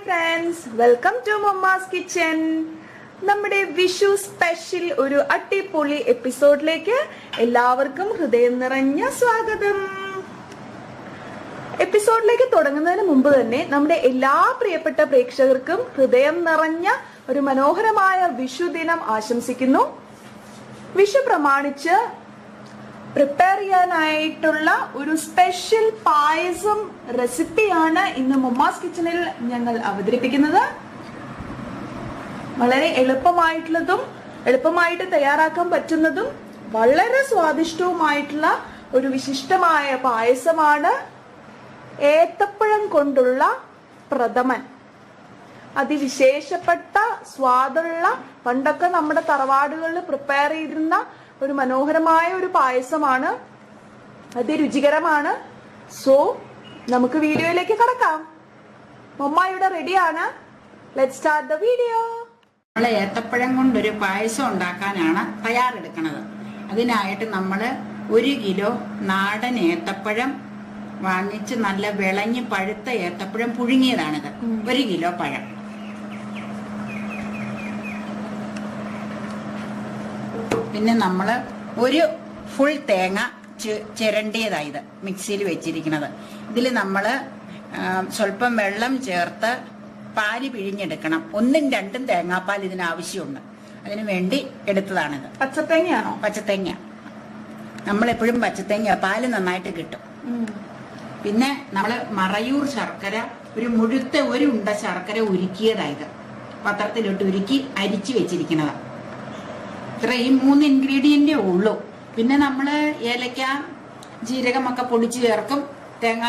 friends, welcome to Momma's Kitchen. നമ്മുടെ Vishu special ഒരു അടിപൊളി എപ്പിസോഡിലേക്ക് എല്ലാവർക്കും ഹൃദയം നിറഞ്ഞ സ്വാഗതം. എപ്പിസോഡിലേക്ക് തുടങ്ങുന്നതിന് മുമ്പ് തന്നെ നമ്മുടെ എല്ലാ പ്രിയപ്പെട്ട പ്രേക്ഷകർക്കും ഹൃദയം നിറഞ്ഞ ഒരു മനോഹരമായ വിഷു ദിനം ആശംസിക്കുന്നു. വിഷു പ്രമാണിച്ച് പ്രിപ്പയർ ചെയ്യാനായിട്ടുള്ള ഒരു സ്പെഷ്യൽ പായസം റെസിപ്പിയാണ് ഇന്ന് മൊമ്മാസ് കിച്ചണിൽ ഞങ്ങൾ അവതരിപ്പിക്കുന്നത്. വളരെ എളുപ്പമായിട്ട് തയ്യാറാക്കാൻ പറ്റുന്നതും വളരെ സ്വാദിഷ്ടവുമായിട്ടുള്ള ഒരു വിശിഷ്ടമായ പായസമാണ് ഏത്തപ്പഴം കൊണ്ടുള്ള പ്രഥമൻ. അതിവിശേഷപ്പെട്ട സ്വാദുള്ള, പണ്ടൊക്കെ നമ്മുടെ തറവാടുകളിൽ പ്രിപ്പയർ ചെയ്തിരുന്ന ഒരു മനോഹരമായ ഒരു പായസമാണ്. അതിരുചികരമാണ്. സോ നമുക്ക് വീഡിയോയിലേക്ക് കടക്കാം. മമ്മ ഇവിടെ റെഡിയാണ്. Let's start the video. നമ്മൾ ഏത്തപ്പഴം കൊണ്ടൊരു പായസം ഉണ്ടാക്കാനാണ് തയ്യാറെടുക്കുന്നത്. അതിനായിട്ട് നമ്മൾ 1 കിലോ നാടൻ ഏത്തപ്പഴം വാങ്ങിച്ച് നല്ല വിളഞ്ഞ് പഴുത്ത ഏത്തപ്പഴം പുഴുങ്ങിയതാണിത്. 1 കിലോ പഴം. പിന്നെ നമ്മൾ ഒരു ഫുൾ തേങ്ങ ചിരണ്ടിയതായത് മിക്സിയിൽ വെച്ചിരിക്കുന്നത്. ഇതിൽ നമ്മൾ സ്വല്പം വെള്ളം ചേർത്ത് പാല് പിഴിഞ്ഞെടുക്കണം. 1ഉം 2ഉം തേങ്ങാപ്പാൽ ഇതിനാവശ്യമുണ്ട്. അതിനു വേണ്ടി എടുത്തതാണിത്. പച്ചത്തേങ്ങയാണോ? പച്ചത്തേങ്ങ. നമ്മളെപ്പോഴും പച്ചത്തേങ്ങ, പാല് നന്നായിട്ട് കിട്ടും. പിന്നെ നമ്മൾ മറയൂർ ശർക്കര, ഒരു മുഴുത്ത ഒരു ഉണ്ട ശർക്കര ഉരുക്കിയതായത് പത്രത്തിലിട്ട് ഉരുക്കി അരിച്ചു വെച്ചിരിക്കുന്നതാണ്. ഇത്രയും 3 ഇൻഗ്രീഡിയൻ്റേ ഉള്ളൂ. പിന്നെ നമ്മൾ ഏലക്ക, ജീരകമൊക്കെ പൊടിച്ച് ചേർക്കും. തേങ്ങ,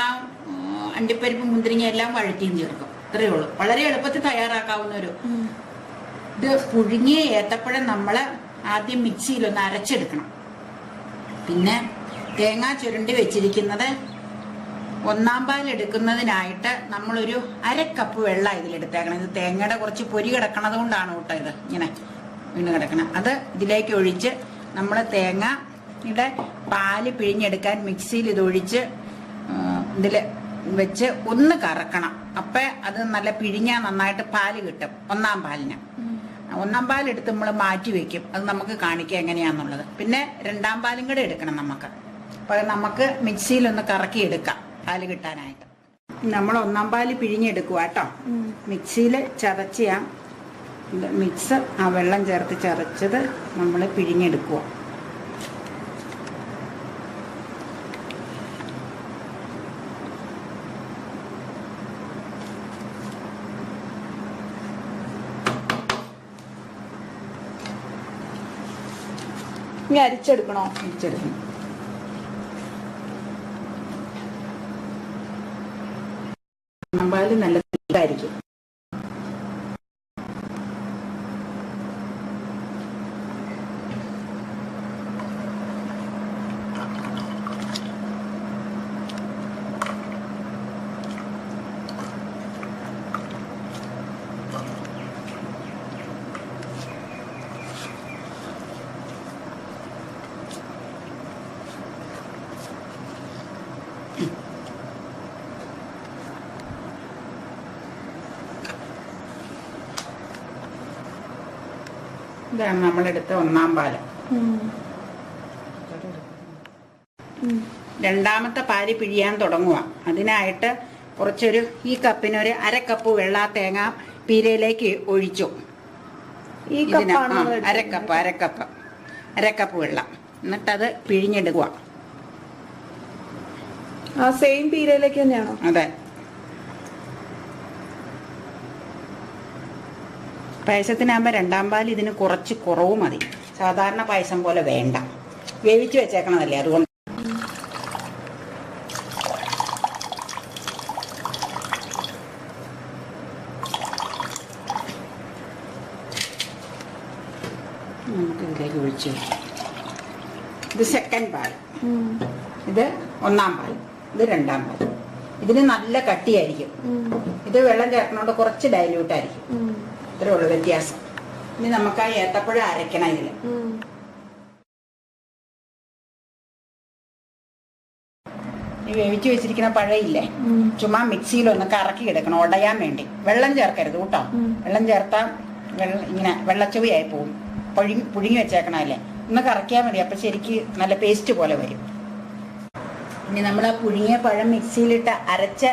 അണ്ടിപ്പരിപ്പ്, മുന്തിരിങ്ങ എല്ലാം വഴറ്റിയും ചേർക്കും. ഇത്രയേ ഉള്ളൂ. വളരെ എളുപ്പത്തിൽ തയ്യാറാക്കാവുന്ന ഒരു ഇത്. പുഴുങ്ങിയ ഏത്തപ്പഴം നമ്മൾ ആദ്യം മിക്സിയിലൊന്ന് അരച്ചെടുക്കണം. പിന്നെ തേങ്ങ ചുരണ്ടി വെച്ചിരിക്കുന്നത് 1-ാം പാൽ എടുക്കുന്നതിനായിട്ട് നമ്മളൊരു 1/2 കപ്പ് വെള്ളം ഇതിലെടുത്തേക്കണം. ഇത് തേങ്ങയുടെ കുറച്ച് പൊരി കിടക്കണത് കൊണ്ടാണ് കേട്ടോ ഇത് ഇങ്ങനെ വീണ് കിടക്കണം. അത് ഇതിലേക്ക് ഒഴിച്ച് നമ്മൾ തേങ്ങയുടെ പാല് പിഴിഞ്ഞെടുക്കാൻ മിക്സിയിൽ ഇതൊഴിച്ച് ഇതിൽ വെച്ച് ഒന്ന് കറക്കണം. അപ്പം അത് നല്ല പിഴിഞ്ഞാൽ നന്നായിട്ട് പാല് കിട്ടും. 1-ാം പാലിന് 1-ാം പാലെടുത്ത് നമ്മൾ മാറ്റി വെക്കും. അത് നമുക്ക് കാണിക്കാം എങ്ങനെയാണെന്നുള്ളത്. പിന്നെ 2-ാം പാലും കൂടെ എടുക്കണം നമുക്ക്. അപ്പോൾ നമുക്ക് മിക്സിയിലൊന്ന് കറക്കി എടുക്കാം പാല് കിട്ടാനായിട്ട്. നമ്മൾ 1-ാം പാല് പിഴിഞ്ഞെടുക്കുക കേട്ടോ. മിക്സിയിൽ ചതച്ച മിക്സ് ആ വെള്ളം ചേർത്ത് ചതച്ചത് നമ്മൾ പിഴിഞ്ഞെടുക്കുക. ഇനി അരിച്ചെടുക്കണോ? അരിച്ചെടുക്കണം. പാല് നല്ല തിക്കായിരിക്കും. ഇതാണ് നമ്മളെടുത്ത 1-ാം പാല്. 2-ാമത്തെ പാല് പിഴിയാൻ തുടങ്ങുക. അതിനായിട്ട് കുറച്ചൊരു ഈ കപ്പിനൊരു 1/2 കപ്പ് വെള്ള തേങ്ങ പീരയിലേക്ക് ഒഴിച്ചു. ഈ 1/2 കപ്പ് വെള്ളം. എന്നിട്ടത് പിഴിഞ്ഞെടുക്കുക. ആ സെയിം പീരയിലേക്ക് തന്നെയാണോ? അതെ. പായസത്തിനാകുമ്പോൾ 2-ാം പാൽ ഇതിന് കുറച്ച് കുറവ് മതി. സാധാരണ പായസം പോലെ വേണ്ട. വേവിച്ച് വെച്ചേക്കണതല്ലേ, അതുകൊണ്ട്. നമുക്ക് ഇതിലേക്ക് ഒഴിച്ച് ഇത് 2nd പാൽ, ഇത് 1-ാം പാൽ, ഇത് 2-ാം പാൽ. ഇതിന് നല്ല കട്ടിയായിരിക്കും. ഇത് വെള്ളം ചേർക്കണോണ്ട് കുറച്ച് ഡൈല്യൂട്ടായിരിക്കും. ഇത്രേ ഉള്ളൂ വ്യത്യാസം. ഇനി നമുക്ക് ആ ഏത്തപ്പഴം അരക്കണം. ഇതിൽ ഈ വേവിച്ച് വെച്ചിരിക്കുന്ന പഴയില്ലേ, ചുമ്മാ മിക്സിയിലൊന്ന് കറക്കി എടുക്കണം, ഉടയാൻ വേണ്ടി. വെള്ളം ചേർക്കരുത് കേട്ടോ. വെള്ളം ചേർത്താൽ ഇങ്ങനെ വെള്ളച്ചുവയായി പോകും. പുഴുങ്ങി വെച്ചേക്കണല്ലേ, ഒന്ന് കറക്കിയാൽ മതി. അപ്പം ശരിക്ക് നല്ല പേസ്റ്റ് പോലെ വരും. ഇനി നമ്മൾ ആ പുഴുങ്ങിയ പഴം മിക്സിയിലിട്ട് അരച്ച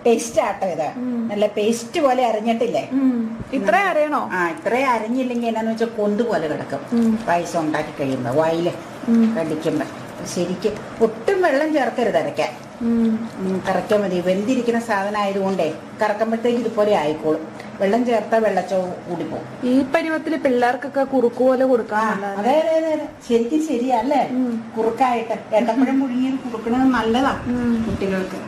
പേസ്റ്റ് ആട്ടോ ഇത്. നല്ല പേസ്റ്റ് പോലെ അരഞ്ഞിട്ടില്ലേ? ഇത്ര അരയണോ? ഇത്രയും അരഞ്ഞില്ലെങ്കിൽ എന്നാന്ന് വെച്ചാൽ കൊന്ത് പോലെ കിടക്കും. പായസം ഉണ്ടാക്കി കഴിയുമ്പോ വായില് കടിക്കുമ്പോ ശരിക്ക് ഒട്ടും വെള്ളം ചേർക്കരുത് അരയ്ക്കാൻ. കറക്കാൻ മതി. വെന്തിരിക്കുന്ന സാധനം ആയതുകൊണ്ടേ കറക്കുമ്പോഴത്തേക്ക് ഇതുപോലെ ആയിക്കോളും. വെള്ളം ചേർത്താൽ വെള്ളച്ചോവ് കൂടിപ്പോകും. ഈ പരുവത്തില് പിള്ളേർക്കൊക്കെ കുറുക്ക് പോലെ കൊടുക്കാം. അതെ അതെ അതെ അതെ, ശരിക്കും ശരിയല്ലേ? കുറുക്കായിട്ട് ഏത്തപ്പഴം പുഴുങ്ങിയത് കൊടുക്കണത് നല്ലതാ കുട്ടികൾക്ക്,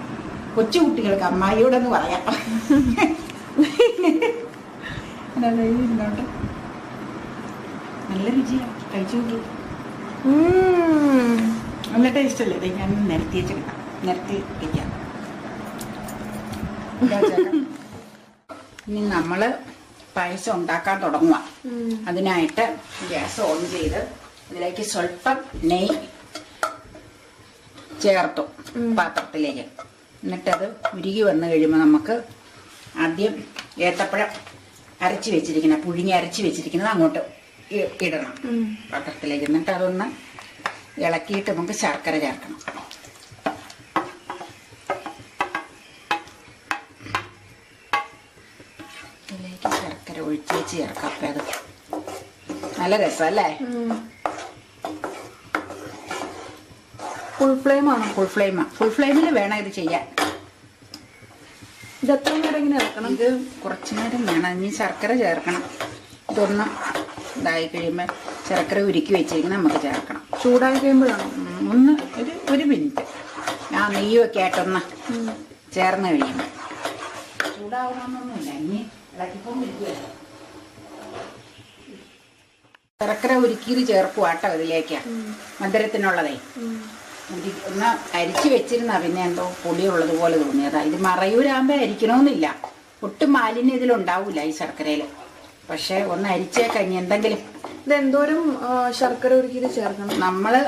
കൊച്ചു കുട്ടികൾക്ക്. അമ്മായിയോടൊന്ന് പറയാം. നല്ല രുചിയാ, കഴിച്ചു നോക്കി. നല്ല ടേസ്റ്റ് അല്ലേ? ഇത് ഞാൻ നിരത്തി വെച്ചെടുക്കാം, നിരത്തി വയ്ക്കാം. ഇനി നമ്മള് പായസം ഉണ്ടാക്കാൻ തുടങ്ങുക. അതിനായിട്ട് ഗ്യാസ് ഓൺ ചെയ്ത് ഇതിലേക്ക് സ്വല്പം നെയ്യ് ചേർത്തു പാത്രത്തിലേക്ക്. എന്നിട്ടത് ഉരുകി വന്നു കഴിയുമ്പോൾ നമുക്ക് ആദ്യം ഏത്തപ്പഴം അരച്ച് വെച്ചിരിക്കുന്ന, പുഴുങ്ങി അരച്ച് വെച്ചിരിക്കുന്നത് അങ്ങോട്ട് ഇടണം പാത്രത്തിലേക്ക്. എന്നിട്ട് അതൊന്ന് ഇളക്കിയിട്ട് നമുക്ക് ശർക്കര ചേർക്കണം. ഇതിലേക്ക് ശർക്കര ഒഴിച്ച് ചേർക്കാം. അപ്പം അത് നല്ല രസമല്ലേ? ഫുൾ ഫ്ലെയിം ആണോ? ഫുൾ ഫ്ലെയിമാണ്. ഫുൾ ഫ്ലെയിമിൽ വേണം ഇത് ചെയ്യാൻ. ഇത് എത്ര നേരം ഇങ്ങനെ ഇറക്കണം? ഇത് കുറച്ച് നേരം വേണം. ഇനി ശർക്കര ചേർക്കണം. ഇതൊന്ന് ഇതായി കഴിയുമ്പോൾ ശർക്കര ഉരുക്കി വെച്ചിരിക്കുന്നത് നമുക്ക് ചേർക്കണം. ചൂടായി കഴിയുമ്പോഴാണ് ഒന്ന് ഒരു മിനിറ്റ് ആ നെയ്യൊക്കെ ആയിട്ടൊന്ന് ചേർന്ന് കഴിയുമ്പോൾ. ചൂടാവണമെന്നൊന്നുമില്ല, ഇനി ഇളക്കിക്കൊണ്ടിരിക്കുകയല്ല. ശർക്കര ഉരുക്കിയത് ചേർക്കുവാട്ടോ ഇതിലേക്ക്, മധുരത്തിനുള്ളതേ. ഒന്ന് അരിച്ചു വെച്ചിരുന്നാ പിന്നെ എന്തോ പൊടിയുള്ളത് പോലെ തോന്നിയതാ. ഇത് മറയൂരാകുമ്പോൾ അരിക്കണമെന്നില്ല, ഒട്ടും മാലിന്യം ഇതിലുണ്ടാവൂല ഈ ശർക്കരയിൽ. പക്ഷെ ഒന്ന് അരിച്ചേ കഴിഞ്ഞ് എന്തെങ്കിലും. ഇതെന്തോരം ശർക്കര ഉരുക്കിയത് ചേർക്കണം? നമ്മള്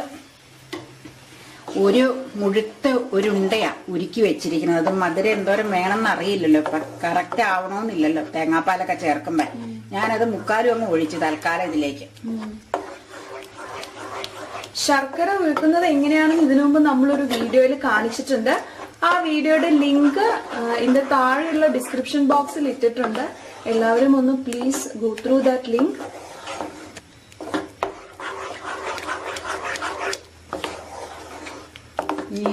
ഒരു മുഴുത്ത ഒരു ഉണ്ടയാ ഉരുക്കി വെച്ചിരിക്കുന്നത്. അത് മധുരം എന്തോരം വേണമെന്ന് അറിയില്ലല്ലോ, ഇപ്പൊ കറക്റ്റ് ആവണമെന്നില്ലല്ലോ തേങ്ങാപ്പാലൊക്കെ ചേർക്കുമ്പോ. ഞാനത് മുക്കാലും അങ്ങ് ഒഴിച്ചു തൽക്കാലം ഇതിലേക്ക്. ശർക്കര ഉരുക്കുന്നത് എങ്ങനെയാണെന്ന് ഇതിനു മുമ്പ് നമ്മളൊരു വീഡിയോയിൽ കാണിച്ചിട്ടുണ്ട്. ആ വീഡിയോയുടെ ലിങ്ക് ഇതിന്റെ താഴെയുള്ള ഡിസ്ക്രിപ്ഷൻ ബോക്സിൽ ഇട്ടിട്ടുണ്ട്. എല്ലാവരും ഒന്ന് please go through that link.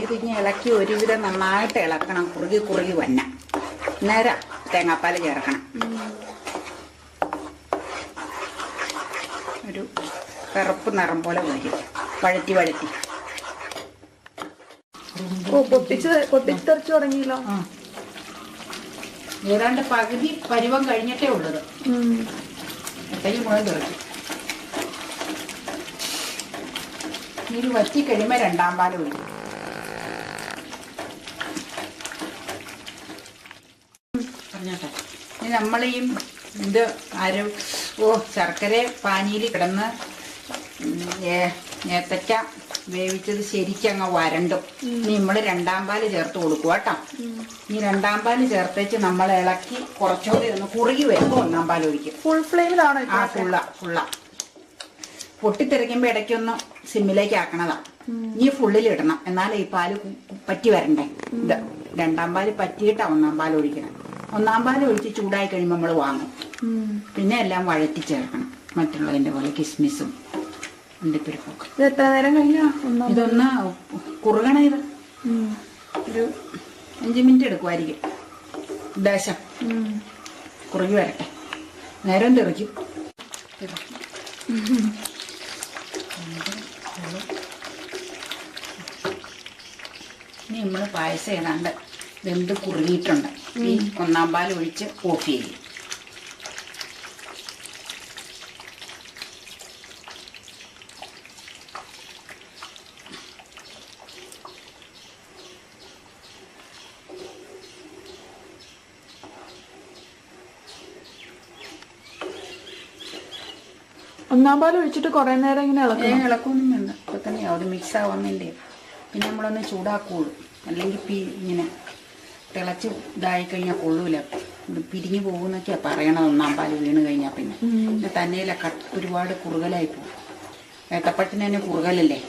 ഇതിങ്ങനെ ഇളക്കി ഒരുവിധം നന്നായിട്ട് ഇളക്കണം, കുറുകി കുറുകി വന്ന നേരം തേങ്ങാപ്പാൽ ചേർക്കണം. ഒരു കറുപ്പ് നിറം പോലെ വരും, വഴറ്റി വഴറ്റി. പൊട്ടിത്തെറിച്ചു തുടങ്ങിയല്ലോ. ഏതാണ്ട് പകുതി പരുവം കഴിഞ്ഞിട്ടേ ഉള്ളത്. എട്ടയ്ക്ക് മുഴുവൻ തെറിക്കും. ഇത് വറ്റി കഴിയുമ്പോൾ രണ്ടാം പാൽ ഒഴിക്കും. പറഞ്ഞോട്ടെ. ഇനി നമ്മളീ ഇത് ശർക്കര പാനിയിൽ കിടന്ന് ഏത്തക്ക വേവിച്ചത് ശരിക്കങ്ങ് വരണ്ടും. ഇനി നമ്മൾ രണ്ടാം പാല് ചേർത്ത് കൊടുക്കുക കേട്ടോ. ഈ രണ്ടാം പാല് ചേർത്തേച്ച് നമ്മൾ ഇളക്കി കുറച്ചുകൂടി ഒന്ന് കുറുകി വരുമ്പോൾ ഒന്നാം പാൽ ഒഴിക്കും. ഫുൾ ഫ്ലെയിമിലാണോ? ഫുള്ള പൊട്ടിത്തെറിക്കുമ്പോ ഇടയ്ക്കൊന്ന് സിമ്മിലേക്ക് ആക്കണതാ. ഇനി ഫുള്ളിലിടണം, എന്നാലേ ഈ പാല് പറ്റി വരണ്ടേ. ഇത് രണ്ടാം പാല് പറ്റിയിട്ടാ ഒന്നാം പാൽ ഒഴിക്കണം. ഒന്നാം പാൽ ഒഴിച്ച് ചൂടായി കഴിയുമ്പോൾ നമ്മൾ വാങ്ങും. പിന്നെ എല്ലാം വഴറ്റി ചേർക്കണം, മറ്റുള്ളതിന്റെ പോലെ കിസ്മിസും അണ്ടിപ്പരിപ്പൊക്കെ. ഇത് എത്ര നേരം കഴിഞ്ഞാ ഇതൊന്ന് കുറുകണ? ഇത് ഒരു 5 മിനിറ്റ് എടുക്കുമായിരിക്കും. ദേശം കുറുകി വരട്ടെ, നേരം തെറിക്കും. ഇനി നമ്മൾ പായസം ഏതാണ്ട് വെന്ത് കുറുകിയിട്ടുണ്ട്. ഈ ഒന്നാം പാൽ ഒഴിച്ച് ഓഫ് ചെയ്യും. ഒന്നാം പാൽ ഒഴിച്ചിട്ട് കുറെ നേരം ഇങ്ങനെ ഇളക്കൊന്നും വേണ്ട. ഇപ്പൊ തന്നെ അത് മിക്സ് ആവാൻ വേണ്ടി. പിന്നെ നമ്മളൊന്ന് ചൂടാക്കുള്ളൂ. അല്ലെങ്കിൽ ഇങ്ങനെ തിളച്ച് ഇതായി കഴിഞ്ഞാൽ കൊള്ളൂല, പിരിഞ്ഞു പോകുന്നൊക്കെയാ പറയണത്. ഒന്നാം പാല് വീണ് കഴിഞ്ഞാൽ പിന്നെ തന്നെയില ഒരുപാട് കുറുകലായി പോകും. ഏത്തപ്പഴത്തിന് തന്നെ കുറുകലല്ലേ.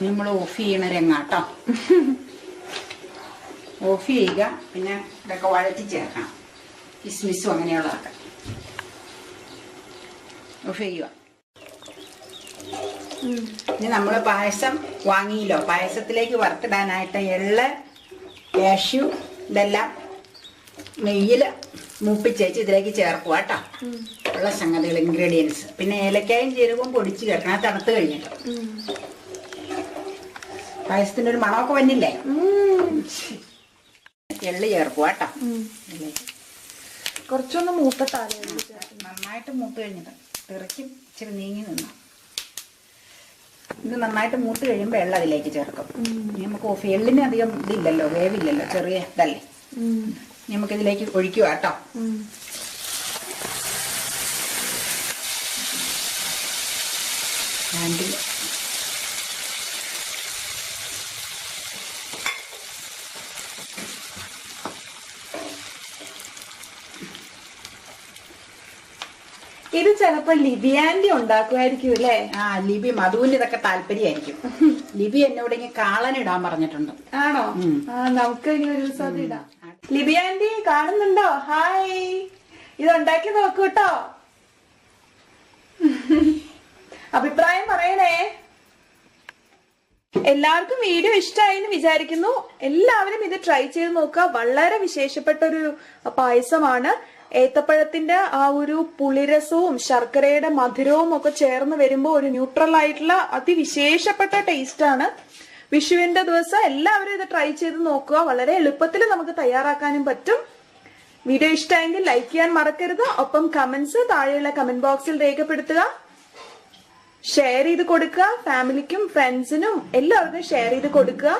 നമ്മൾ ഓഫ് ചെയ്യണ രംഗാട്ടോ. ഓഫ് ചെയ്യുക. പിന്നെ ഇതൊക്കെ വഴറ്റി ചേർക്കണം. കിസ്മിസും അങ്ങനെയുള്ളതൊക്കെ ഓഫ് ചെയ്യുക. ഇനി നമ്മൾ പായസം വാങ്ങിയില്ലോ, പായസത്തിലേക്ക് വറുത്തിടാനായിട്ട് എള്ള്, കാഷ്യൂ ഇതെല്ലാം നെയ്യിൽ മൂപ്പിച്ചേച്ച് ഇതിലേക്ക് ചേർക്കുക കേട്ടോ. ഉള്ള സംഗതികൾ ഇൻഗ്രീഡിയൻസ്. പിന്നെ ഏലക്കായും ജീരകവും പൊടിച്ച് ചേർക്കണം. അത് തണുത്ത് കഴിഞ്ഞിട്ട് പായസത്തിന്റെ ഒരു മണമൊക്കെ വന്നില്ലേ. എള്ള് ചേർക്കുക കേട്ടോ. കുറച്ചൊന്ന് മൂത്തട്ടാലേ. നന്നായിട്ട് മൂത്ത് കഴിഞ്ഞിട്ട് ഇറക്കി ഇച്ചിരി നീങ്ങി നിന്നു. ഇത് നന്നായിട്ട് മൂത്ത് കഴിയുമ്പോൾ എള്ള അതിലേക്ക് ചേർക്കും. നമുക്ക് ഓഫ് എള്ളിന് അധികം ഇതില്ലല്ലോ, വേവില്ലല്ലോ, ചെറിയ ഇതല്ലേ. നമുക്കിതിലേക്ക് ഒഴിക്കുക കേട്ടോ. ഹാൻഡിൽ ഇത് ചിലപ്പോ ലിബി ആന്റി ഉണ്ടാക്കുമായിരിക്കും അല്ലേ? ആ, ലിബി മധുവിന് ഇതൊക്കെ താല്പര്യമായിരിക്കും. ലിബി എന്നോട് ഇങ്ങനെ കാളനിടാൻ പറഞ്ഞിട്ടുണ്ട്. ആണോ? നമുക്ക് ഇനി ഒരു ദിവസം അത് ഇടാം. ലിബി ആന്റി കാണുന്നുണ്ടോ? ഹായ്, ഇത് ഉണ്ടാക്കി നോക്കൂ കേട്ടോ. അഭിപ്രായം പറയണേ. എല്ലാവർക്കും വീഡിയോ ഇഷ്ടമായി എന്ന് വിചാരിക്കുന്നു. എല്ലാവരും ഇത് ട്രൈ ചെയ്ത് നോക്കുക. വളരെ വിശേഷപ്പെട്ട ഒരു പായസമാണ്. ഏത്തപ്പഴത്തിന്റെ ആ ഒരു പുളിരസവും ശർക്കരയുടെ മധുരവും ഒക്കെ ചേർന്ന് വരുമ്പോൾ ഒരു ന്യൂട്രൽ ആയിട്ടുള്ള അതിവിശേഷപ്പെട്ട ടേസ്റ്റ് ആണ്. വിഷുവിന്റെ ദിവസം എല്ലാവരും ഇത് ട്രൈ ചെയ്ത് നോക്കുക. വളരെ എളുപ്പത്തിൽ നമുക്ക് തയ്യാറാക്കാനും പറ്റും. വീഡിയോ ഇഷ്ടമായെങ്കിൽ ലൈക്ക് ചെയ്യാൻ മറക്കരുത്. ഒപ്പം കമന്റ്സ് താഴെയുള്ള കമന്റ് ബോക്സിൽ രേഖപ്പെടുത്തുക. ഷെയർ ചെയ്ത് കൊടുക്കുക. ഫാമിലിക്കും ഫ്രണ്ട്സിനും എല്ലാവർക്കും ഷെയർ ചെയ്ത് കൊടുക്കുക.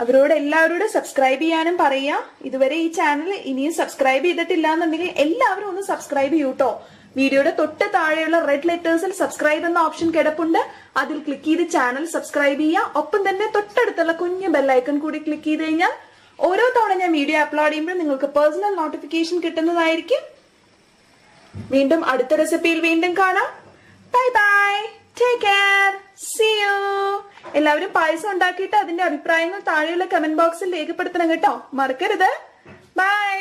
അവരോട് എല്ലാവരോടും സബ്സ്ക്രൈബ് ചെയ്യാനും പറയുക. ഇതുവരെ ഈ ചാനൽ ഇനിയും സബ്സ്ക്രൈബ് ചെയ്തിട്ടില്ല എന്നുണ്ടെങ്കിൽ എല്ലാവരും ഒന്ന് സബ്സ്ക്രൈബ് ചെയ്യൂട്ടോ. വീഡിയോയുടെ തൊട്ട് താഴെയുള്ള റെഡ് ലെറ്റേഴ്സിൽ സബ്സ്ക്രൈബ് എന്ന ഓപ്ഷൻ കിടപ്പുണ്ട്. അതിൽ ക്ലിക്ക് ചെയ്ത് ചാനൽ സബ്സ്ക്രൈബ് ചെയ്യുക. ഒപ്പം തന്നെ തൊട്ടടുത്തുള്ള കുഞ്ഞു ബെല്ലൈക്കൺ കൂടി ക്ലിക്ക് ചെയ്ത് കഴിഞ്ഞാൽ ഓരോ തവണ ഞാൻ വീഡിയോ അപ്ലോഡ് ചെയ്യുമ്പോൾ നിങ്ങൾക്ക് പേഴ്സണൽ നോട്ടിഫിക്കേഷൻ കിട്ടുന്നതായിരിക്കും. വീണ്ടും അടുത്ത റെസിപ്പിയിൽ വീണ്ടും കാണാം. Bye bye, take care, see you. എല്ലാവരും പായസം ഉണ്ടാക്കിയിട്ട് അതിന്റെ അഭിപ്രായങ്ങൾ താഴെയുള്ള കമന്റ് ബോക്സിൽ രേഖപ്പെടുത്തണം കേട്ടോ. മറക്കരുത്. ബൈ.